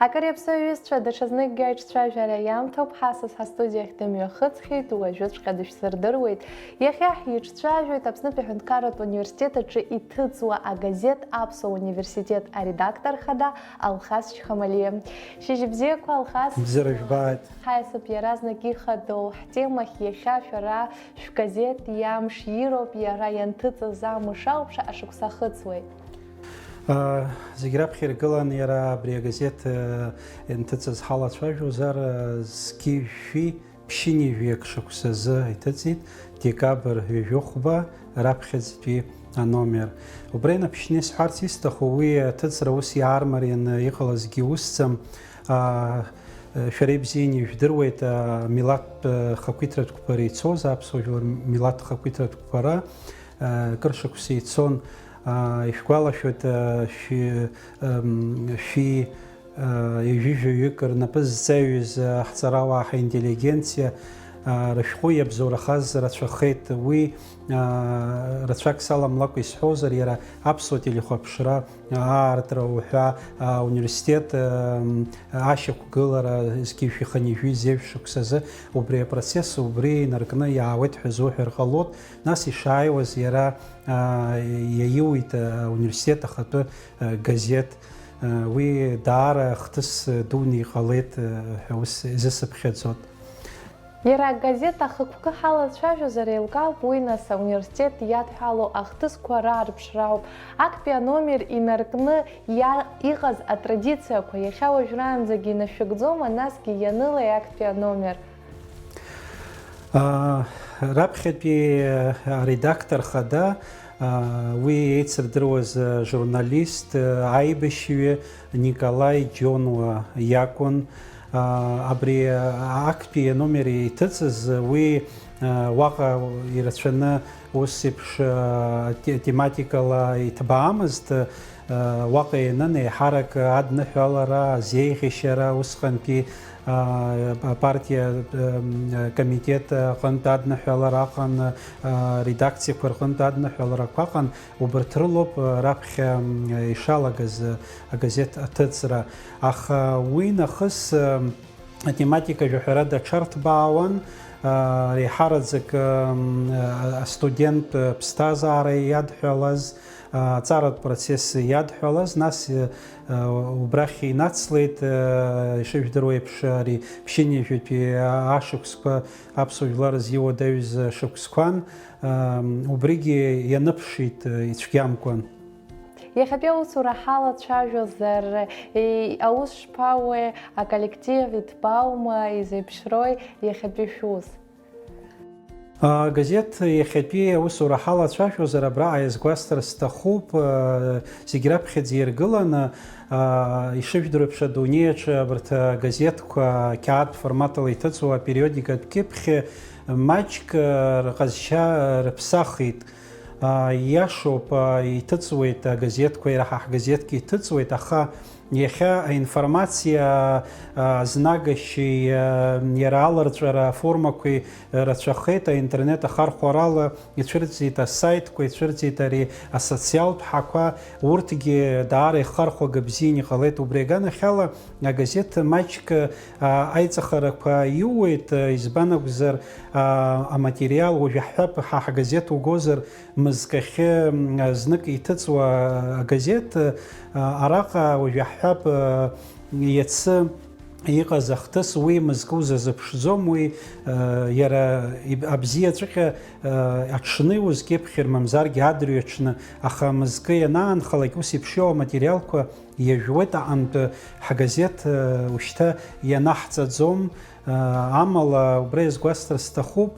Акариаԥсы аҩызцәа даҽазныкгьы аиҿцәажәара иамҭоуп, ҳасас ҳастудиахь дымҩахыҵхьеит, уажәыҵәҟьа дышәсырдыруеит. Иахьа ҳиҿцәажәоит Аԥснытәи аҳәынҭқарратә университет аҿы иҭыҵуа агазеҭ Аԥсуа университет аредактор хада Алхас Чхамалиа. Шьыжь бзиақәа, Алхас. Бзиара жәбааит. Ҳаиасып иаразнак ихадоу ҳтемахь иахьа шәара шәгазеҭ иамш ироуп, иара ианҭыҵыз амш ауп, ашықәса хыҵуеит. Зегь раԥхьа иара абри агазеҭ ианҭыҵыз ҳалацәажәозар зқьи жәшәи ԥшьыни жәҩак шықәсазы иҭыҵит, декабр ҩажәохәба раԥхьаӡатәи аномер. Убра инаԥшьны исҳәарц исҭаху уи аҭыҵра ус иаармарианы иҟалазгьы усӡам. Шәара ибзианы ижәдыруеит амилаҭтә хақәиҭратә қәԥара ицоз, аԥсуа жәлар милаҭ хақәиҭратә қәԥара кыр шықәса ицон. Ишәгәалашәоит шәи ижәижәаҩык рнапы зҵаҩыз ҳҵарауаа ҳинтеллигенциа рышәҟәы иабзоурахаз рацәахеит. Уи рацәак саламлакәа исҳәозар, иара аԥсуа телехәаԥшра аартра уҳәа ауниверситет ашьақәгылара зқьи-жәшәи хани-жәи зеиԥш шықәсазы убри апроцесс убри инаркны иаауеит ҳәа зуҳәар ҟалоит. Нас ишааиуаз иара иаиуит ауниверситет ахатәы газеҭ. Уи даара хҭыс дуны иҟалеит ҳәа ус изысыԥхьаӡоит. Иара агазеҭ ахықәкы ҳалацәажәозар еилкаауп, уи нас ауниверситет иадҳәало ахҭысқәа раарԥшра ауп. Актәи аномер инаркны иҟаз атрадициақәа иахьа уажәраанӡагьы инашәыгӡома, насгьы ианылеи актәи аномер? Раԥхьатәи аредактор хада уи еицырдыруаз журналист аибашьҩы Николаи Џьонуа иакәын. Абри актәи аномер иҭыҵыз уи уаҟа ирацәаны ус еиԥш тематикала иҭбаамызт. Уаҟа ианын еиҳарак адныҳәалара, азеиӷьашьара, усҟантәи апартиа комитет аҟынтә адныҳәалара аҟан, редакциақәа рҟынтә адныҳәаларақәа аҟан, убарҭ рылоуп раԥхьа ишалагаз агазеҭ аҭыҵра. Аха уи нахыс атематика жәаҳәара даҽарҭбаауан. Еиҳараӡак астудент ԥсҭазаара иадҳәалаз, аҵаратә процесс иадҳәалаз, нас убрахь инацлеит ишыжәдыруа еиԥш ари ԥшьыни жәытәи ашықәсқәа аԥсуа жәлар зиуадаҩыз шықәсқәан, убригьы ианыԥшит ицәгьамкәан. Иахьатәи аусура ҳалацәажәозар, аус шԥауеи, аколлектив иҭбаума, изеиԥшрои иахьатәи шәус? Агазеҭ иахьатәи аусура ҳалацәажәозар, абраҟа иазгәасҭар сҭахуп, зегь раԥхьаӡа иргыланы ишыжәдыруа еиԥш адунеиаҿы абарҭ агазеҭқәа қьаад форматала иҭыҵуа апериодикатә кьыԥхь маҷк рҟазшьа рыԥсахит. Иашоуп, иҭыҵуеит агазеҭқәа, иара ҳгазеҭгьы иҭыҵуеит, аха иахьа аинформациа азнагашьеи иара аларҵәара аформақәеи рацәахеит. Аинтернет ахархәарала ицәырҵит асайтқәа, ицәырҵит ари асоциалтә ҳақәа, урҭгьы даара ихархәага бзианы иҟалеит. Убри аганахьала агазеҭ маҷк аиҵахарақәа иууеит, избан акәзар аматериал уажә ҳҳәап, ҳагазеҭ угозар мызкахьы знык иҭыҵуа агазеҭ араҟа уажә ҳҳәап иацы иҟаз ахҭыс уи мызкы узазыԥшӡом, уи иара абзиаҵәҟьа аҽны иузкьыԥхьыр, мамзаргьы адырҩаҽны, аха мызкы ианаанхалак ус еиԥшьоу аматериалқәа иажәуеит аҟнытә ҳагазеҭ ушьҭа ианаҳҵаӡом. Амала убра иазгәасҭар сҭахуп,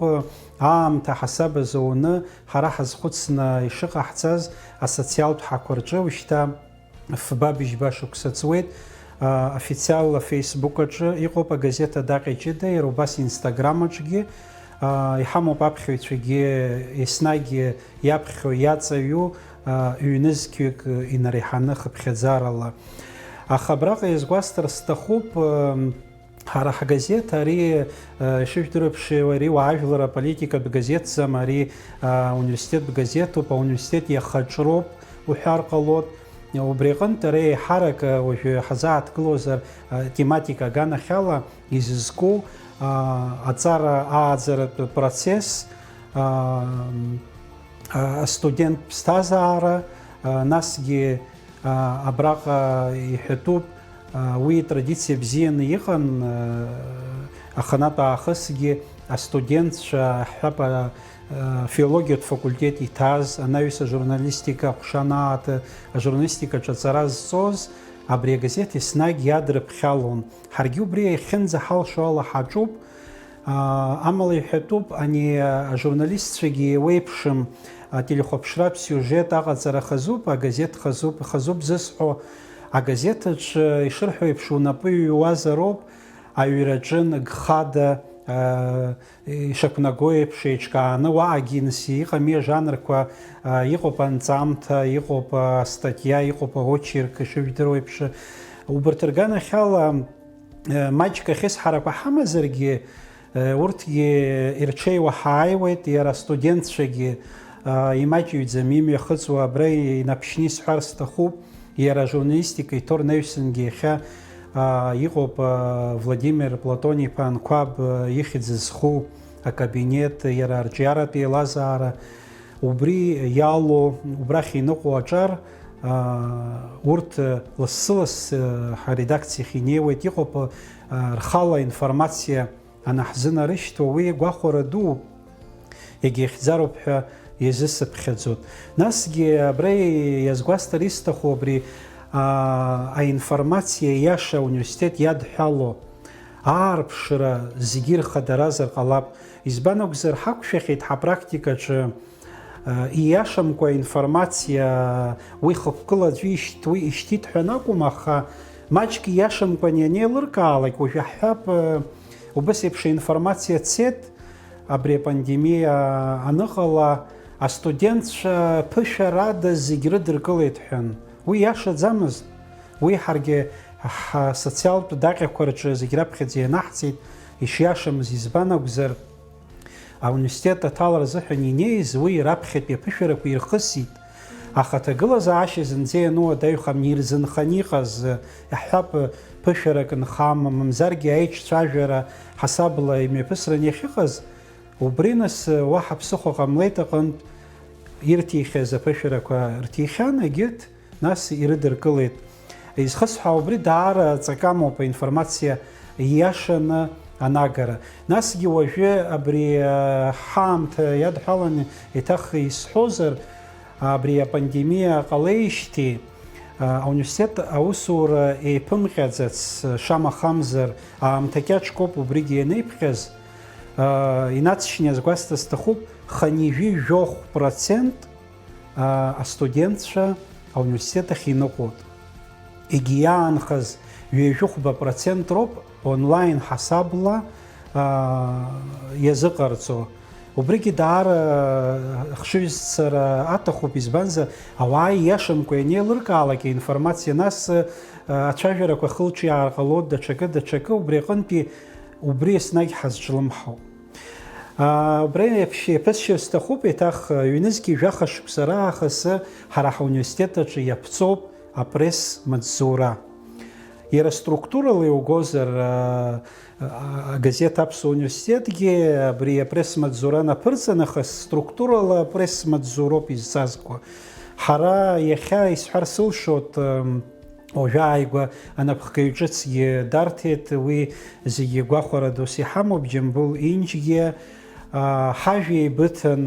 аамҭа ҳасаба зауны ҳара ҳазхәыцны ишыҟаҳҵаз асоциалтә ҳақәа рҿы ушьҭа фба-быжьба шықәса ҵуеит. Официалла фейсбук аҿы иҟоуп агазеҭ адаҟьа ҷыда, иара убас инстаграм аҿгьы иҳамоуп аԥхьаҩцәагьы еснагь иаԥхьо иаҵаҩу ҩнызқьҩык инареиҳаны хыԥхьаӡарала. Аха абраҟа иазгәасҭар сҭахуп, ҳара ҳгазеҭ ари ишыжәдыруа еиԥш ари уаажәлар аполитикатә газеҭӡам, ари ауниверситеттә газеҭуп, ауниверситет иахаҿроуп уҳәар ҟалоит. وبريغنت ري حركة وفي حزات كلوزر тематика гана хела изиску ацара азер процесс студент стазара насги абраqa يحتوب وي традиция бзиен يخن аханата ахысги студент حب филология факультет итаз анализа журналистика хушанат журналистика чацараз соз абри газети снаг ядрып хялон харгю бри хенза хал шола хаджуб амали хатуб ани журналистчиги вебшим телехопшрап сюжет агацара хазуб а газет хазуб зесхо а газета ч ишрху ипшу напы вазароб авираджин гхада шакнагоe пшечка на вагинси хами жанрква иqoп анцамта иqoп статья иqoп очерк шевитероипш убертергана хала мачка хис харака хамазерги уртги ирчей вахайвет яра студентшги имачи замими хцва брей напшни схарста хуб яра журналистика и торневсинги ха иqoп Владимир Платоний пан кваб ихидзху кабинет ярарджара пелазара убри яло убрахи нокуачар урт лссылс редакции хиневет иqoп рхала информация анахзына рышто уи гвахораду егихзароп езысып хедзут насги брей язгвастариста хобри информация яша университет ядхало арпшра зигир хадаразар қалап избанокзер хакшехит ха практика че яшамко информация уихопкла двищ туи иштит ханакумаха мачки яшамко не лыркалак ухахап убасепша информация цет абре пандемия аныхала а студент пышарада зигир дыркалетхан уи яша замыз уи харге социалту дагьақәа зегь раԥхьаӡа ианаҳҵеит ишиашамыз избан акәзар ауниверситет аҭалара азыҳәан инеиз уи раԥхьатәи аԥышәарақәа ирхысит аха аҭагылазаашьа зынӡа иану адаҩхам ирзынхан иҟаз иаҳҳәап ԥышәарак нхам мамзаргьы аиҿцәажәара ҳасабла имҩаԥысран иахьыҟаз убри нас уаҳа ԥсыхәа ҟамлеит аҟнытә ирҭихьаз аԥышәарақәа рҭихьан егьырҭ нас ирыдыркылеит изхысҳәаа убри даара ҵакамоуп аинформациа ииашаны анагара насгьы уажәы абри ҳаамҭа иадҳәаланы еиҭах исҳәозар абри апандемиа ҟалеижьҭеи ауниверситет аусура еиԥымҟьаӡац шамахамзар аамҭа кьаҿкоуп убригьы ианеиԥхьаз инацшьны иазгәасҭаз сҭахуп 50% астудентцәа ауниверситетахь иныҟәоит егьи иаанхаз 20% роуп онлайн ҳасабла иазыҟарҵо убригьы даара хшыҩзцара аҭахуп избанзар ауаа ииашамкәа ианеилыркаалак аинформациа нас ацәажәарақәа хылҿиаар ҟалоит даҽакы убри аҟынтәи убри еснагь ҳазҿлымҳауп убри иаԥысшьыр сҭахуп еиҭах ҩнызқьи жәаха шықәса раахысы ҳара ҳауниверситет аҿы иаԥҵоуп апресс маҵзура иара структурала иугозар газета аԥсуа университетгьы абри апресс маҵзура наԥырҵанахыс структурала апресс маҵзуроуп изҵазкуа ҳара иахьа исҳәар сылшоит уажәы ааигәа анапхгаҩ ҿыцгьы дарҭеит уи зегьы гәахәара дус иҳамоуп џьамбул инџьгьы ҳажәа еибыҭан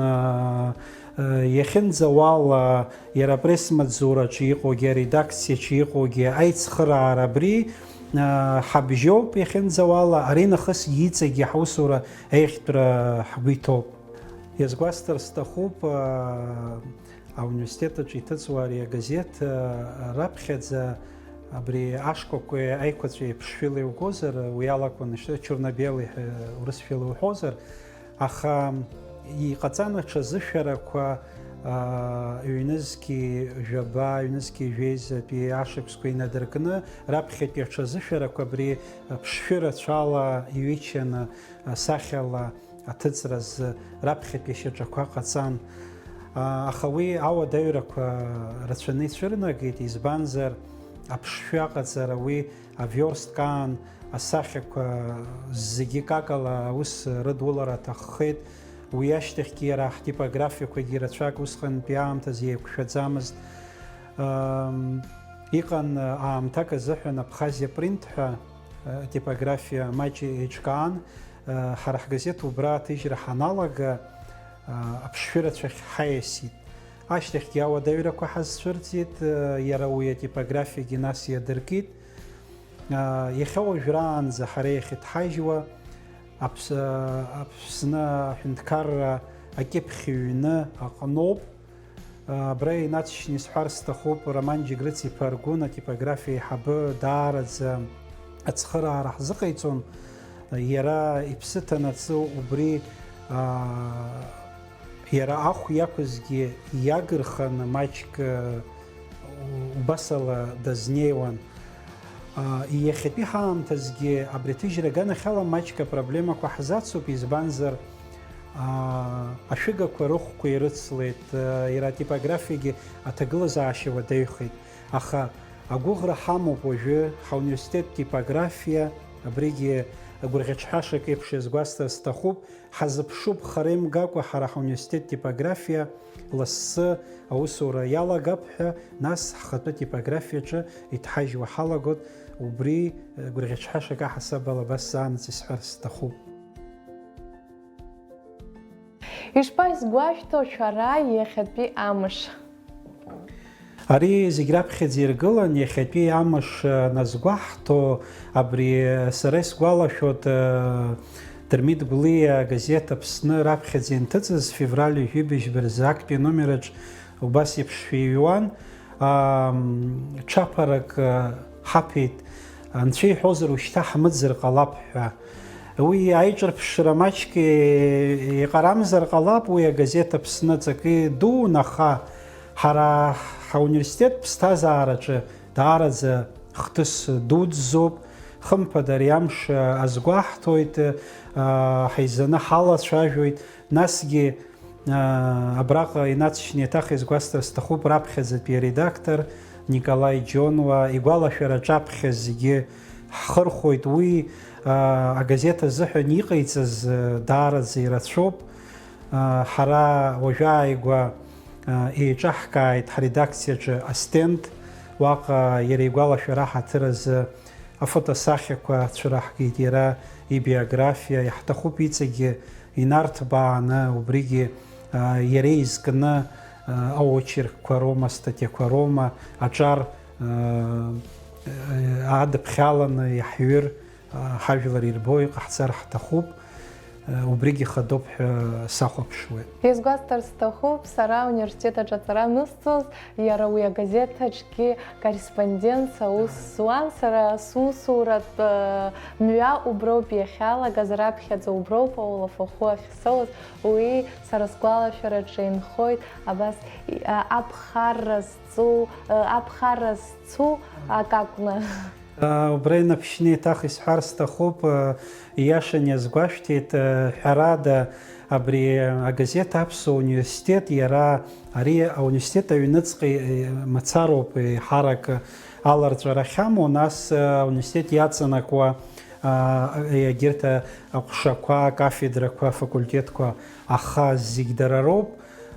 иахьынӡауала иара апресс маҵзураҿы иҟоугьы аредакциаҿы иҟоугьы аицхыраара абри ҳабжьоуп иахьынӡауала ари нахыс иҵегьы ҳусура аихтәра ҳгәы иҭоуп иазгәасҭар сҭахуп ауниверситет аҿы иҭыҵуа ари агазеҭ раԥхьаӡа абри ашкәақәа аиқәаҵәа еиԥшшәыла иугозар уи алакәын чорнобели урысшәыла уҳәозар аха иҟаҵан аҽазышәарақәа ҩнызқьи жәаба ҩнызқьи жәеизатәи ашықәсқәа инадыркны раԥхьатәи аҽазышәарақәа абри ԥшшәырацәала иҩычаны сахьала аҭыҵраз раԥхьатәи ашьаҿақәа ҟаҵан Аха уи ауадаҩрақәа рацәаны ицәырнагеит, избанзар аԥшшәы аҟаҵара уи авиорсткаан асахьақәа зегьы какала ус рыдулара аҭаххеит. Уи ашьҭахьгьы иара ҳтипографиақәагьы рацәак усҟантәи аамҭаз еиқәшәаӡамызт. Иҟан аамҭак азыҳәан Абхазиа принт ҳәа типографиа маҷ еиҿкаан. Ҳара ҳгазеҭ убра аҭыжьра ҳаналага аԥшшәы рацәахь ҳаиасит. Ашьҭахьгьы ауадаҩрақәа ҳазцәырҵит, иара уи атипографиагьы нас иадыркит. Иахьа уажәраанӡа ҳара иахьыҭҳажьуа Аԥсны аҳәынҭқарра акьыԥхь ҩны аҟноуп. Абра инацшьны исҳәар сҭахуп, Роман Џьегрыц-иԥа Аргәын атипографиа аиҳабы даараӡа ацхыраара ҳзыҟаиҵон. Иара иԥсы ҭанацы убри иара ахә иақәызгьы иагырханы маҷк убасала дазнеиуан. Иахьатәи ҳаамҭазгьы абри аҭыжьра аганахьала маҷк апроблемақәа ҳзацуп, избанзар ашәыгақәа рыхәқәа ирыцлеит, иара атипографиагьы аҭагылазаашьа уадаҩхеит. Аха агәыӷра ҳамоуп уажәы ҳауниверситет типографиа, абригьы агәырӷьаҿҳәашак еиԥш иазгәасҭар сҭахуп, ҳазыԥшуп хара имгакәа ҳара ҳауниверситет типографиа лассы аусура иалагап ҳәа, нас ҳхатәы типографиаҿы иҭҳажьуа ҳалагот. Убри гәырӷьаҿҳәашак аҳасабала абас заанаҵ исҳәар сҭахуп. Ишԥазгәашәҭо шәара иахьатәи амш? Ари зегь раԥхьаӡа иргылан иахьатәи амш назгәаҳҭо, абри сара исгәалашәоит Дырмит Гәлиа агазеҭ Аԥсны раԥхьаӡа инҭыҵыз февраль ҩажәибжь актәи номераҿ убас еиԥш шәиҩуан. Ҽаԥарак ҳаԥеит, анцәа иҳәозар ушьҭа ҳмыӡыр ҟалап ҳәа. Уи аиҿырԥшра маҷк иҟарамзар ҟалап, уи агазеҭ Аԥсны ҵакы дуун, аха ҳара ҳауниверситет ԥсҭазаараҿы даараӡа хҭыс дуӡӡоуп. Хымԥада ари амш азгәаҳҭоит, ҳаизаны ҳалацәажәоит. Насгьы абраҟа инацшьны еиҭах изгәасҭар сҭахуп раԥхьаӡатәи аредактор Николаи Џьонуа игәалашәара ҿаԥхьа зегьы ҳхырхәоит. Уи агазеҭ азыҳәан иҟаиҵаз даараӡа ирацәоуп. Ҳара уажәааигәа еиҿаҳкааит ҳредакциаҿы астенд, уаҟа иара игәалашәара ҳаҭыразы афотосахьақәа цәыраҳгеит, иара ибиографиа, иаҳҭахуп иҵегьы инарҭбааны, убригьы иара изкны аочеркқәа роума, статиақәа роума, аҿар адыԥхьаланы иаҳҩыр, ҳажәлар ирбо иҟаҳҵар ҳҭахуп. Убригьы хадоуп ҳәа сахәаԥшуеит. Изгәасҭар сҭахуп, сара ауниверситет аҿы нысҵоз, иара уи агазеҭаҿгьы корреспондент аус зуан, сара сусуратә мҩа уброуп иахьалагаз, раԥхьаӡа уброуп аулаф ахәы ахьсоуз, уи сара сгәалашәараҿы инхоит абас аԥхарра зцу акакәны. Убра инаԥшьны еиҭах исҳәар сҭахуп, ииашан иазгәашәҭеит, ҳәарада абри агазеҭ Аԥсуа университет, иара ари ауниверситет аҩныҵҟа мацароуп ҳарак аларҵәара ахьамоу, нас ауниверситет иаҵанакуа егьырҭ аҟәшақәа, акафедрақәа, афакультетқәа, аха зегь дара роуп.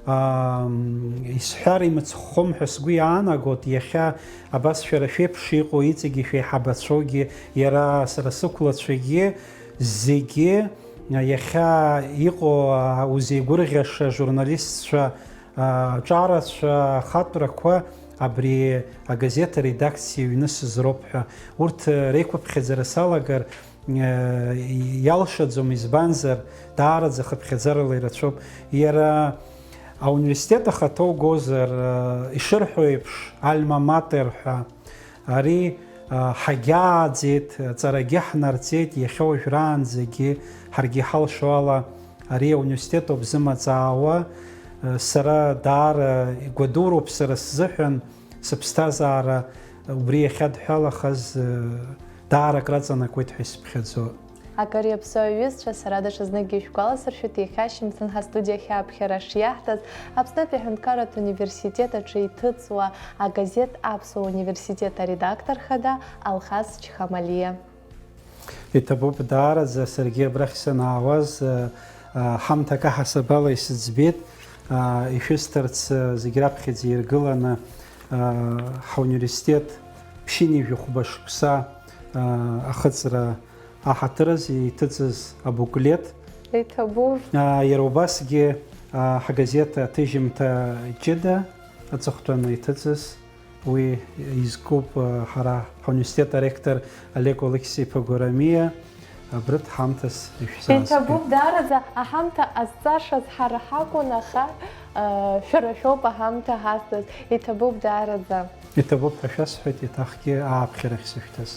Исҳәар имыцхәхом ҳәа сгәы иаанагот, иахьа абас шәара шәеиԥш иҟоу иҵегьы шәеиҳабацәоугьы, иара сара сықәлацәагьы зегьы иахьа иҟоу узеигәырӷьаша журналистцәа, ҿарацәа, хатәрақәа абри агазеҭ аредакциа иҩнысыз роуп ҳәа. Урҭ реиқәыԥхьаӡара салагар иалшаӡом, избанзар даараӡа хыԥхьаӡарала ирацәоуп. Иара ауниверситет ахаҭа угозар, ишырҳәо еиԥш альма матер ҳәа, ари ҳагьааӡеит, ҵарагьы ҳнарҵеит, иахьа уажәраанӡагьы ҳаргьы ҳалшо ала ари ауниверситет ауп зымаҵаауа. Сара даара игәадуроуп сара сзыҳәан сыԥсҭазаара убри иахьадҳәалахаз даарак раҵанакуеит ҳәа исыԥхьаӡо. акыр иаԥсоу аҩызцәа, сара даҽазныкгьы ишәгәаласыршәоит, иахьа Шьымцын ҳастудиахь аԥхьара шиаҳҭаз Аԥснытәи аҳәынҭқарратә университет аҿы иҭыҵуа агазеҭ Аԥсуа университет аредактор хада Алхас Чхамалиа. Иҭабуп даараӡа саргьы абрахь санаауаз ҳамҭак аҳасабала исыӡбеит, ишәысҭарц зегь раԥхьаӡа иргыланы ҳауниверситет ԥшьынҩажәа шықәса ахыҵра аҳаҭыраз иҭыҵыз абуклет. Иҭабуп. Иара убасгьы ҳагазеҭ аҭыжьымҭа ҷыда аҵыхәтәаны иҭыҵыз уи изкуп ҳара ҳауниверситет аректор Олег Алексеев-иԥа Гәарамиа абрыҭ ҳамҭас ишәзаазгеит. Иҭабуп даараӡа аҳамҭа ҟазҵашаз ҳара ҳакәын, аха шәара шәоуп аҳамҭа ҳазҭаз. Иҭабуп даараӡа. Иҭабуп ҳәа шәасҳәоит, еиҭахгьы ааԥхьарахь сышәҭаз.